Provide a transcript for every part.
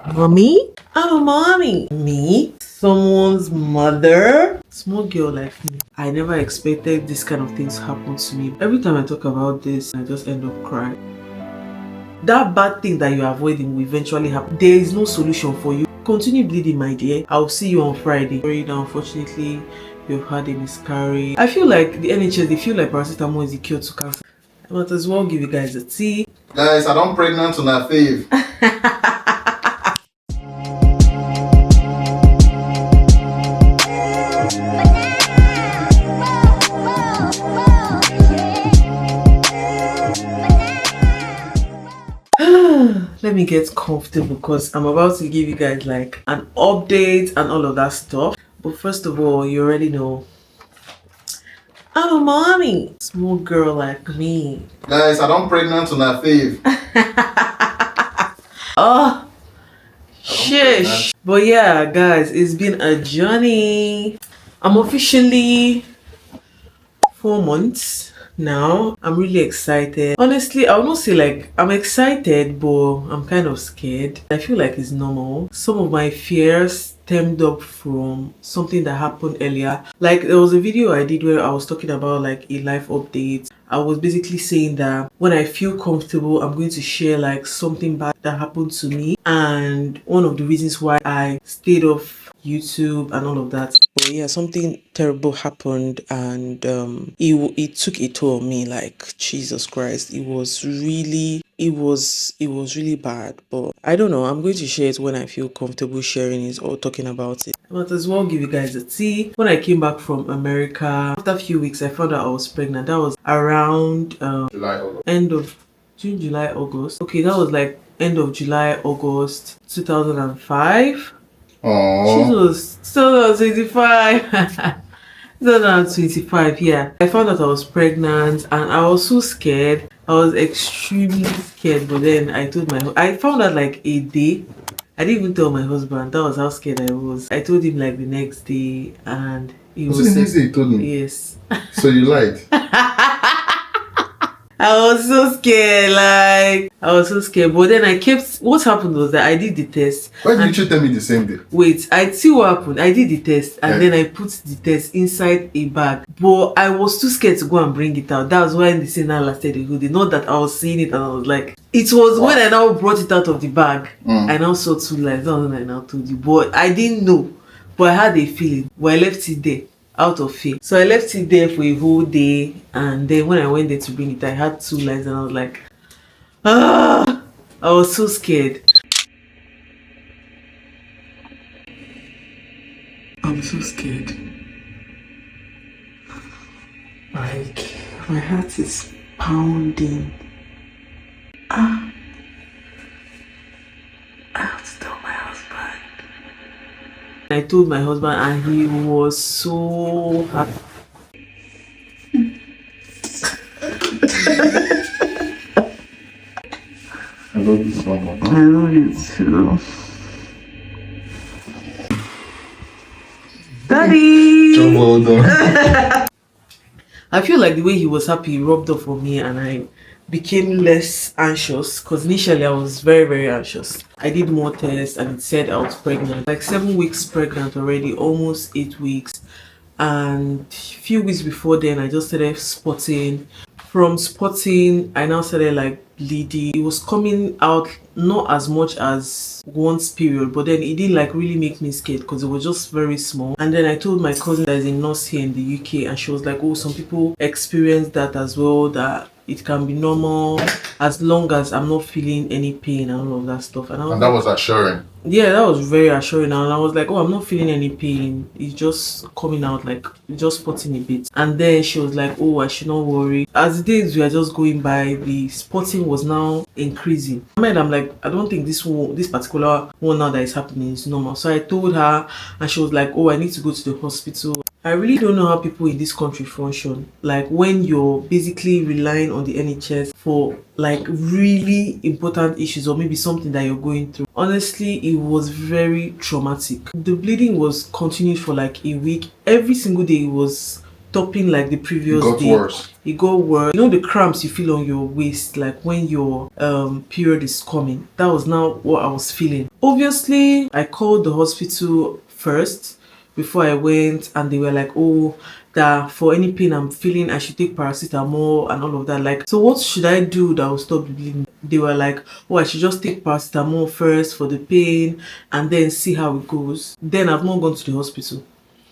Mommy? I'm a mommy. Me? Someone's mother? Small girl like me. I never expected this kind of things to happen to me. Every time I talk about this, I just end up crying. That bad thing that you're avoiding will eventually happen. There is no solution for you. Continue bleeding, my dear. I'll see you on Friday. Sorry, now unfortunately, you've had a miscarriage. I feel like the NHS, they feel like paracetamol is the cure to cancer. I might as well give you guys a tea. Guys, I don't pregnant on a fave. Let me get comfortable because I'm about to give you guys like an update and all of that stuff. But first of all, you already know I'm a mommy. Small girl like me. Guys, I don't pregnant on a fave. Oh, shish. But yeah, guys, it's been a journey. I'm officially 4 months now. I'm really excited. Honestly, I would not say like I'm excited, but I'm kind of scared. I feel like it's normal. Some of my fears stemmed up from something that happened earlier. Like there was a video I did where I was talking about like a life update. I was basically saying that when I feel comfortable, I'm going to share like something bad that happened to me, and one of the reasons why I stayed off YouTube and all of that. But yeah, something terrible happened, and it took a toll on me. Like Jesus Christ, it was really bad. But I don't know, I'm going to share it when I feel comfortable sharing it or talking about it. I might as well give you guys a tea. When I came back from America, after a few weeks I found out I was pregnant. That was around July, August. end of June, July, August. Okay, that was like end of July, August 2005. Aww. She was 2025. 2025, yeah. I found out I was pregnant and I was so scared. I was extremely scared, but then I found out like a day. I didn't even tell my husband. That was how scared I was. I told him like the next day, and he was the next day you told him? Yes. So you lied? I was so scared, but then what happened was that I did the test. Why didn't you tell me the same day? Wait, I see what happened. I did the test and then I put the test inside a bag, but I was too scared to go and bring it out. That's why the scene now lasted a whole day. Not that I was seeing it and I was like, it was when I now brought it out of the bag. I now saw 2 lines. That's when I now told you, but I didn't know, but I had a feeling. But I left it there out of fear. So I left it there for a whole day, and then when I went there to bring it, I had 2 lines and I was like, I was so scared. I'm so scared. Like, my heart is pounding. I have to tell my husband. I told my husband and he was so happy. I love you so much. I love you too. Daddy! Well done. I feel like the way he was happy rubbed off on me, and I became less anxious because initially I was very, very anxious. I did more tests and it said I was pregnant, like 7 weeks pregnant already, almost 8 weeks. And a few weeks before then I just started spotting. From spotting I now started like bleeding. It was coming out not as much as once period, but then it didn't like really make me scared because it was just very small. And then I told my cousin that is a nurse here in the UK, and she was like, oh, some people experience that as well, that it can be normal as long as I'm not feeling any pain and all of that stuff. And that was assuring. Yeah, that was very assuring. And I was like, oh, I'm not feeling any pain. It's just coming out, like just spotting a bit. And then she was like, oh, I should not worry. As the days were just going by, the spotting was now increasing. I'm like, I don't think this particular one now that is happening is normal. So I told her, and she was like, oh, I need to go to the hospital. I really don't know how people in this country function. Like when you're basically relying on the NHS for like really important issues or maybe something that you're going through. Honestly, it was very traumatic. The bleeding was continued for like a week. Every single day it was topping like the It previous got day. worse. It got worse. You know the cramps you feel on your waist, like when your period is coming. That was now what I was feeling. Obviously, I called the hospital first before I went, and they were like, oh, that for any pain I'm feeling, I should take paracetamol and all of that. Like, so what should I do that will stop the bleeding? They were like, oh, I should just take paracetamol first for the pain and then see how it goes. Then I've not gone to the hospital.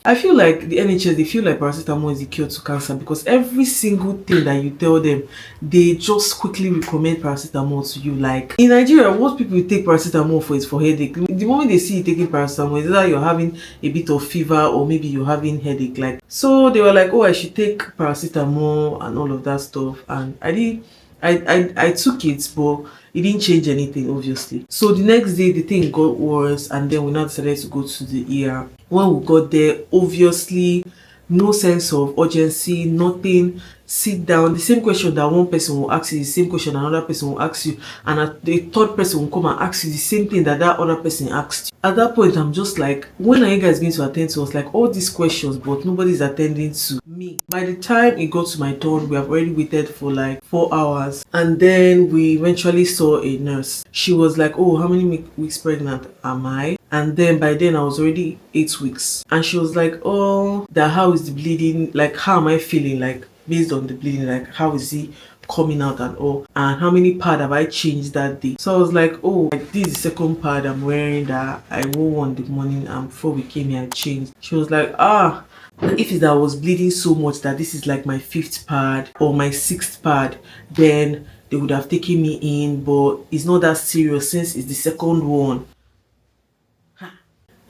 I feel like the NHS, they feel like paracetamol is the cure to cancer, because every single thing that you tell them, they just quickly recommend paracetamol to you. Like in Nigeria, what people take paracetamol for is for headache. The moment they see you taking paracetamol, it's either you're having a bit of fever or maybe you're having headache. Like, so they were like, oh, I should take paracetamol and all of that stuff. And I did. I took it, but it didn't change anything, obviously. So the next day, the thing got worse, and then we now decided to go to the ER. When we got there, obviously, no sense of urgency, nothing. Sit down. The same question that one person will ask you, the same question another person will ask you, and the third person will come and ask you the same thing that other person asked you. At that point, I'm just like, when are you guys going to attend to us? Like all these questions, but nobody's attending to me. By the time it got to my turn, we have already waited for like 4 hours, and then we eventually saw a nurse. She was like, oh, how many weeks pregnant am I? And then by then I was already 8 weeks, and she was like, oh, that how is the bleeding, like how am I feeling, like based on the bleeding, like how is he coming out and all, and how many pad have I changed that day. So I was like, oh, like, this is the second pad I'm wearing that I wore one the morning, and before we came here I changed. She was like, ah, if it that I was bleeding so much that this is like my 5th pad or my 6th pad, then they would have taken me in, but it's not that serious since it's the second one.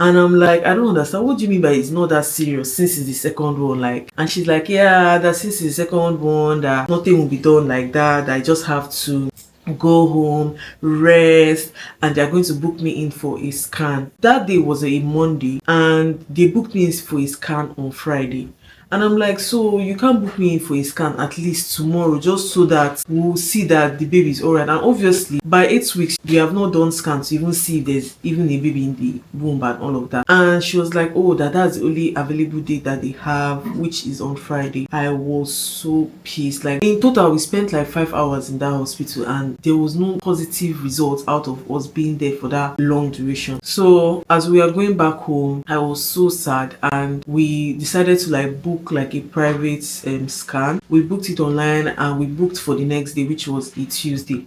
And I'm like, I don't understand. What do you mean by it's not that serious since it's the second one? Like, and she's like, yeah, that since it's the second one, that nothing will be done like that. That I just have to go home, rest, and they're going to book me in for a scan. That day was a Monday, and they booked me in for a scan on Friday. And I'm like, so you can't book me in for a scan at least tomorrow, just so that we'll see that the baby is alright. And obviously, by 8 weeks, we have not done scans to even see if there's even a baby in the womb and all of that. And she was like, oh, that's the only available date that they have, which is on Friday. I was so pissed. Like, in total, we spent like 5 hours in that hospital, and there was no positive results out of us being there for that long duration. So as we are going back home, I was so sad, and we decided to like book like a private scan. We booked it online, and we booked for the next day, which was a Tuesday.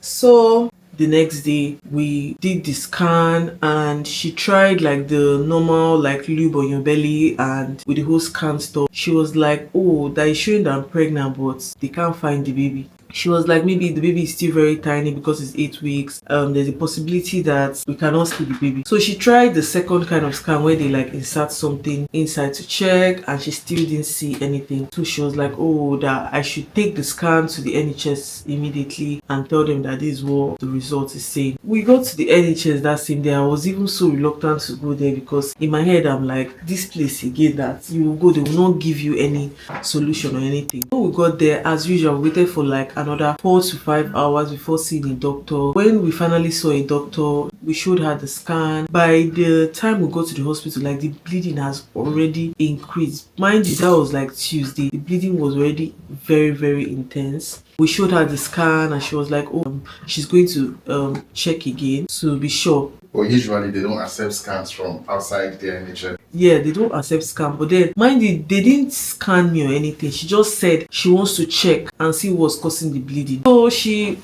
So the next day we did the scan, and she tried like the normal like lube on your belly and with the whole scan stuff. She was like, oh, that is showing that I'm pregnant, but they can't find the baby. She was like, maybe the baby is still very tiny because it's 8 weeks. There's a possibility that we cannot see the baby. So she tried the second kind of scan where they like insert something inside to check, and she still didn't see anything. So she was like, oh, that I should take the scan to the NHS immediately and tell them that this is what the result is saying. We got to the NHS that same day. I was even so reluctant to go there, because in my head I'm like, this place again, that you will go, they will not give you any solution or anything. When we got there, as usual, we waited for like another 4 to 5 hours before seeing a doctor. When we finally saw a doctor, we showed her the scan. By the time we got to the hospital, like the bleeding has already increased. Mind you, that was like Tuesday. The bleeding was already very, very intense. We showed her the scan, and she was like, oh, she's going to check again to be sure. But usually they don't accept scans from outside the NHS. Yeah, they don't accept scan. But then, mind you, they didn't scan me or anything. She just said she wants to check and see what's causing the bleeding. So she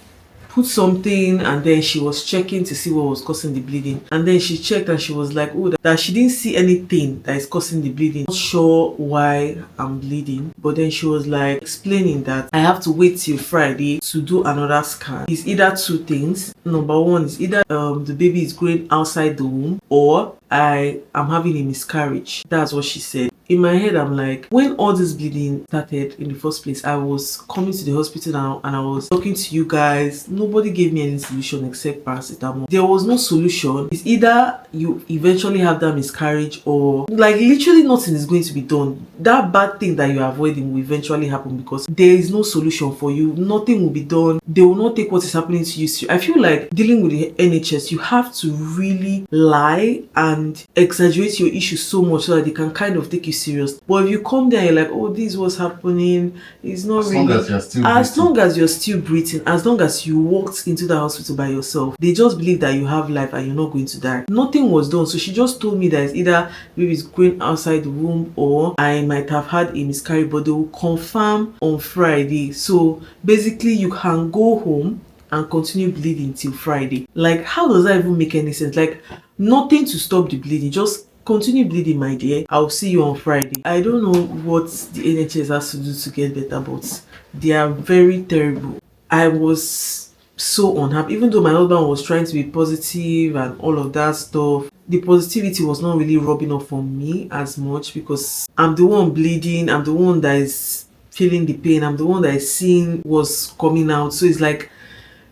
put something, and then she was checking to see what was causing the bleeding. And then she checked, and she was like, oh, that she didn't see anything that is causing the bleeding. Not sure why I'm bleeding. But then she was like explaining that I have to wait till Friday to do another scan. It's either two things. Number one is either the baby is growing outside the womb, or I am having a miscarriage. That's what she said. in my head, I'm like, when all this bleeding started in the first place, I was coming to the hospital now and I was talking to you guys. Nobody gave me any solution except paracetamol. There was no solution. It's either you eventually have that miscarriage, or like literally nothing is going to be done. That bad thing that you're avoiding will eventually happen because there is no solution for you. Nothing will be done. They will not take what is happening to you. I feel like dealing with the NHS, you have to really lie and exaggerate your issues so much so that they can kind of take you serious. But if you come there and you're like, oh, this is what's happening, it's not As really. long as you're still As breathing. long as you're still breathing, as long as you walked into the hospital by yourself, they just believe that you have life and you're not going to die. Nothing was done. So she just told me that it's either maybe it's going outside the womb or I might have had a miscarriage, but they will confirm on Friday. So basically you can go home and continue bleeding till Friday. Like, how does that even make any sense? Like, nothing to stop the bleeding, just continue bleeding, my dear. I'll see you on Friday. I don't know what the NHS has to do to get better, but they are very terrible. I was so unhappy, even though my husband was trying to be positive and all of that stuff. The positivity was not really rubbing off on me as much because I'm the one bleeding, I'm the one that is feeling the pain, I'm the one that is seeing what's coming out. So it's like,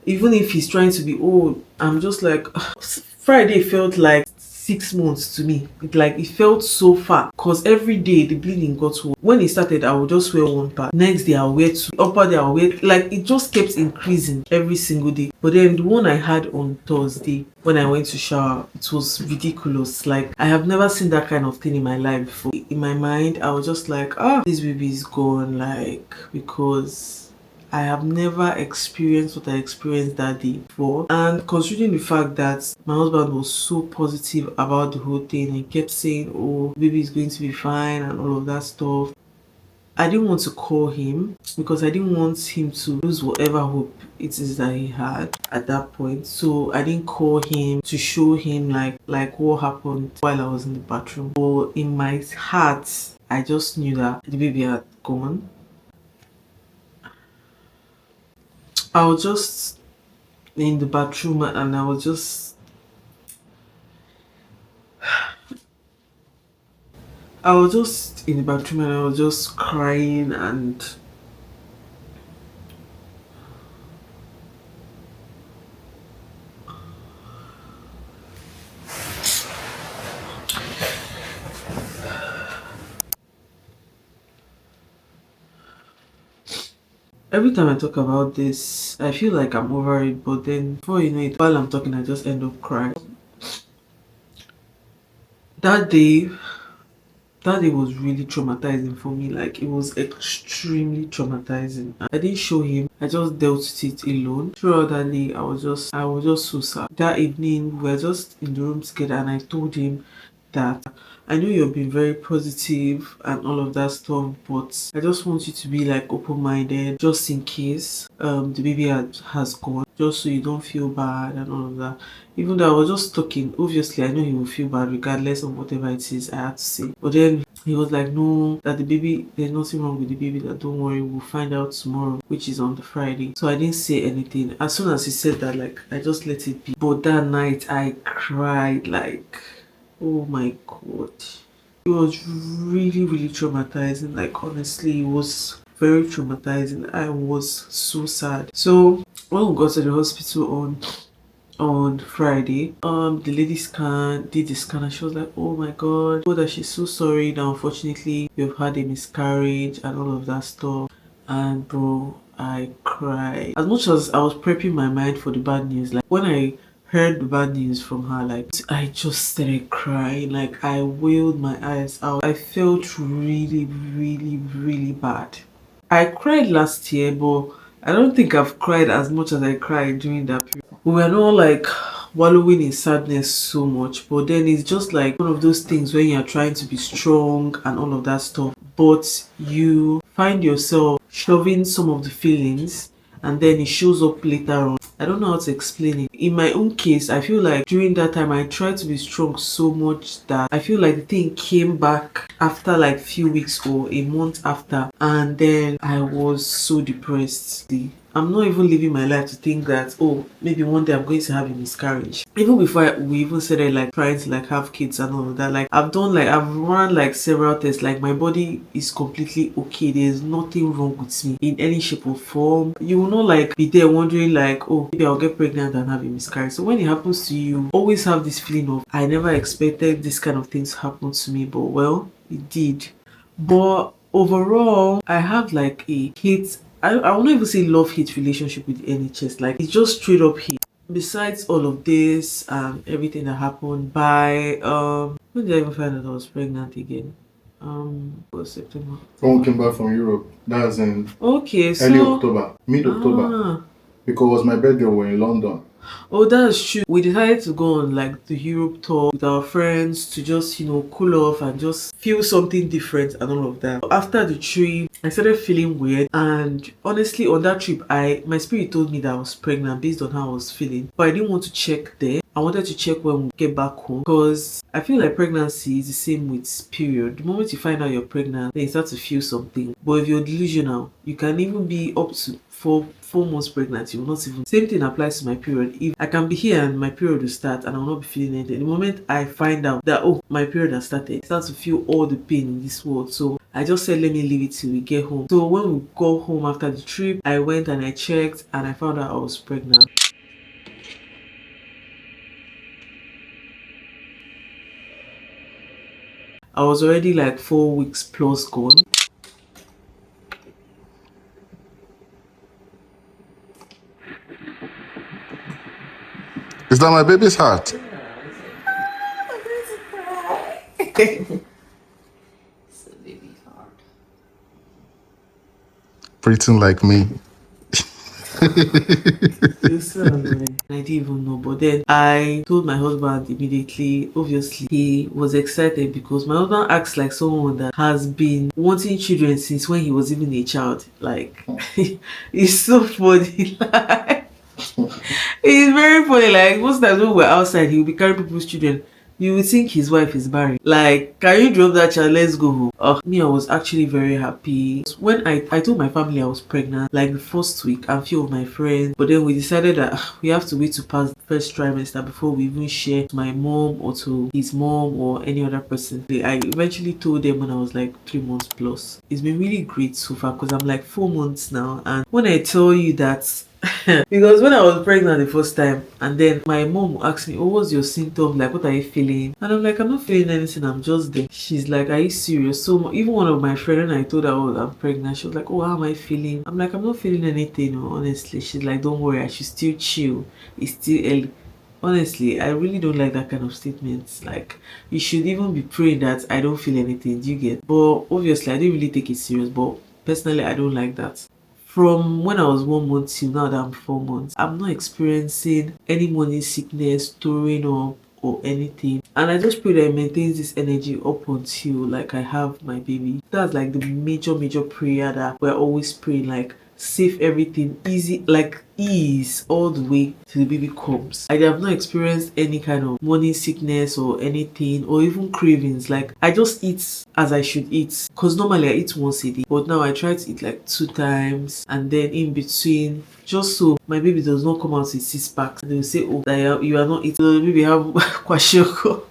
even if he's trying to be old, I'm just like, Friday felt like 6 months to me. It felt so far because every day the bleeding got worse. When it started, I would just wear one part. Next day I'll wear two. Upper day I'll wear, like, it just kept increasing every single day. But then the one I had on Thursday when I went to shower, it was ridiculous. Like, I have never seen that kind of thing in my life before. In my mind, I was just like, this baby is gone, like, because I have never experienced what I experienced that day before. And considering the fact that my husband was so positive about the whole thing, he kept saying, oh, baby is going to be fine and all of that stuff, I didn't want to call him because I didn't want him to lose whatever hope it is that he had at that point. So I didn't call him to show him like what happened while I was in the bathroom. But in my heart, I just knew that the baby had gone. I was just in the bathroom and I was just in the bathroom and I was just crying. And every time I talk about this, I feel like I'm over it, but then before you know it, while I'm talking, I just end up crying. That day, that day was really traumatizing for me. Like, it was extremely traumatizing. I didn't show him, I just dealt with it alone. Throughout that day, I was just so sad. That evening we were just in the room together and I told him that I know you've been very positive and all of that stuff, but I just want you to be like open-minded just in case the baby has gone, just so you don't feel bad and all of that. Even though I was just talking, obviously I know he will feel bad regardless of whatever it is I had to say. But then he was like, no, that the baby, there's nothing wrong with the baby, that don't worry, we'll find out tomorrow, which is on the Friday. So I didn't say anything. As soon as he said that, like, I just let it be. But that night I cried, like, oh my god. It was really, really traumatizing. Like, honestly, it was very traumatizing. I was so sad. So when we got to the hospital on Friday, the lady did the scan and she was like, oh my god, oh, that she's so sorry that unfortunately you've had a miscarriage and all of that stuff. And bro, I cried. As much as I was prepping my mind for the bad news, like, when I heard the bad news from her, like, I just started crying. Like, I wailed my eyes out. I felt really, really, really bad. I cried last year, but I don't think I've cried as much as I cried during that period. We were not like wallowing in sadness so much, but then it's just like one of those things when you're trying to be strong and all of that stuff, but you find yourself shoving some of the feelings and then it shows up later on. I don't know how to explain it. In my own case, I feel like during that time I tried to be strong so much that I feel like the thing came back after like few weeks or a month after, and then I was so depressed. I'm not even living my life to think that, oh, maybe one day I'm going to have a miscarriage. Even before we even started like trying to like have kids and all of that, like I've run like several tests. Like my body is completely okay. There's nothing wrong with me in any shape or form. You will not like be there wondering like, oh, maybe I'll get pregnant and have a miscarriage. So when it happens to you, always have this feeling of, I never expected this kind of thing to happen to me, but well, it did. But overall, I have like a hate. I will not even say love hate relationship with the NHS. Like it's just straight up hate. Besides all of this and everything that happened by when did I even find out I was pregnant again? It was September. When we came back from Europe, that was in Okay, early so October, mid October, ah because it was my birthday. We were in London. oh, that's true. We decided to go on like the Europe tour with our friends to just, cool off and just feel something different and all of that. After the trip, I started feeling weird, and honestly, on that trip, I my spirit told me that I was pregnant based on how I was feeling, but I didn't want to check there. I wanted to check when we get back home because I feel like pregnancy is the same with period. The moment you find out you're pregnant, then you start to feel something. But if you're delusional, you can even be up to four months pregnant. You will not even. Same thing applies to my period. If I can be here and my period will start and I will not be feeling anything, the moment I find out that, oh, my period has started, I start to feel all the pain in this world. So I just said, let me leave it till we get home. So when we got home after the trip, I went and I checked and I found out I was pregnant. I was already like 4 weeks plus gone. Is that my baby's heart? So baby's heart. Breathing like me. It's so annoying. I didn't even know. But then I told my husband immediately. Obviously, he was excited because my husband acts like someone that has been wanting children since when he was even a child. Like, it's so funny. Like, it's very funny. Like, most times when we're outside, he will be carrying people's children. You would think his wife is barren. Like, can you drop that child? Let's go home. Me, I was actually very happy. When I told my family I was pregnant, like the first week, and few of my friends, but then we decided that we have to wait to pass the first trimester before we even share to my mom or to his mom or any other person. I eventually told them when I was like 3 months plus. It's been really great so far because I'm like 4 months now, and when I tell you that because when I was pregnant the first time, and then my mom asked me, oh, what's your symptom? Like, what are you feeling? And I'm like, I'm not feeling anything, I'm just there. She's like, are you serious? So even one of my friends, when I told her, oh, I'm pregnant, she was like, oh, how am I feeling? I'm like, I'm not feeling anything, honestly. She's like, don't worry, I should still chill. It's still early. Honestly, I really don't like that kind of statements. Like, you should even be praying that I don't feel anything. Do you get? But obviously, I didn't really take it serious. But personally, I don't like that. From when I was 1 month till now that I'm 4 months, I'm not experiencing any morning sickness, throwing up, or anything. And I just pray that it maintains this energy up until like I have my baby. That's like the major prayer that we're always praying, like save everything, easy, like ease all the way till the baby comes. I have not experienced any kind of morning sickness or anything, or even cravings. Like I just eat as I should eat, because normally I eat once a day, but now I try to eat like 2 times, and then in between, just so my baby does not come out with 6 packs. They will say, oh, that you are not eating, so the baby have kwashiorkor.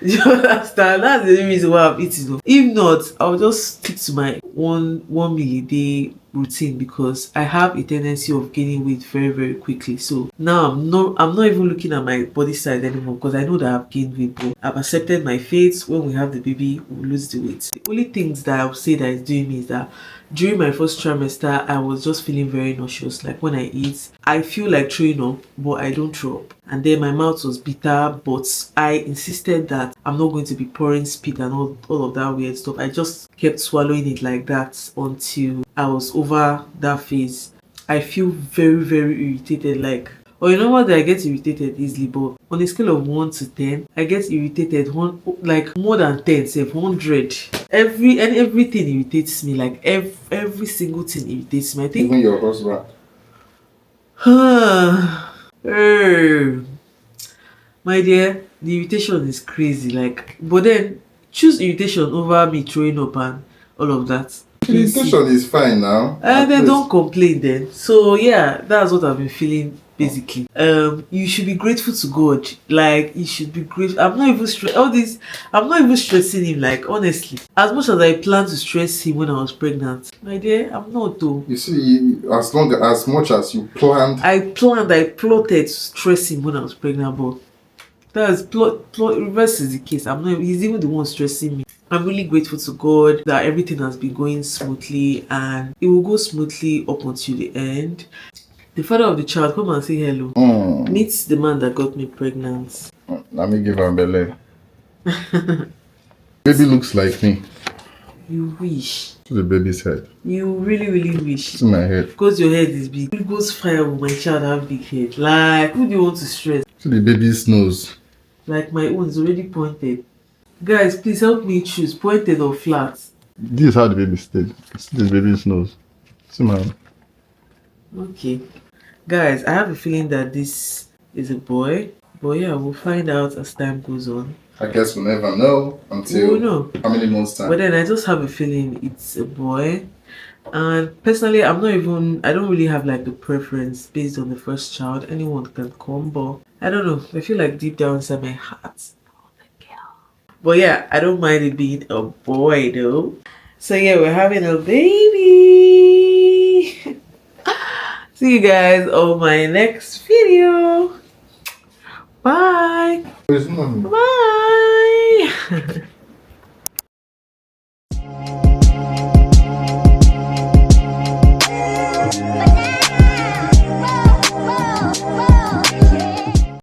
Do you understand? That's the reason why I'm eating though. If not, I'll just stick to my one meal a day routine, because I have a tendency of gaining weight very quickly. So now I'm not even looking at my body size anymore, because I know that I've gained weight, but I've accepted my fate. When we have the baby, we'll lose the weight. The only things that I would say that is doing me is that during my first trimester, I was just feeling very nauseous. Like when I eat, I feel like throwing up, but I don't throw up. And then my mouth was bitter, but I insisted that I'm not going to be pouring spit and all of that weird stuff. I just kept swallowing it like that until I was over that phase. I feel very irritated. Like, or you know what, I get irritated easily, but on a scale of 1 to 10, I get irritated like more than 10, say 100. Everything irritates me. Like every single thing irritates me. I think Even your husband. Hey, my dear, the irritation is crazy. Like, but then choose irritation over me throwing up and all of that. The intention is fine now. And then don't complain then. So yeah, that's what I've been feeling basically. You should be grateful to God. Like you should be grateful. I'm not even I'm not even stressing him, like honestly. As much as I planned to stress him when I was pregnant, my dear, I'm not though. You see, as much as you planned, I plotted to stress him when I was pregnant, but that's plot reverse is the case. I'm not he's even the one stressing me. I'm really grateful to God that everything has been going smoothly and it will go smoothly up until the end. The father of the child, come and say hello. Meet the man that got me pregnant. let me give her a belly. Baby looks like me. You wish. To the baby's head. You really, really wish. To my head. Because your head is big. It goes fire with my child have big head. Like, who do you want to stress? To the baby's nose. Like my own is already pointed. Guys, please help me choose pointed or flat. This is how the baby stayed. See the baby's nose. See my hand. Okay. Guys, I have a feeling that this is a boy. But yeah, we'll find out as time goes on. I guess we'll never know until We'll know. how many months time. But then I just have a feeling it's a boy. And personally, I don't really have like the preference based on the first child. Anyone can come, but I don't know. I feel like deep down inside my heart, I want a girl. But yeah, I don't mind it being a boy though. So yeah, we're having a baby. See you guys on my next video. Bye. There's none. Bye.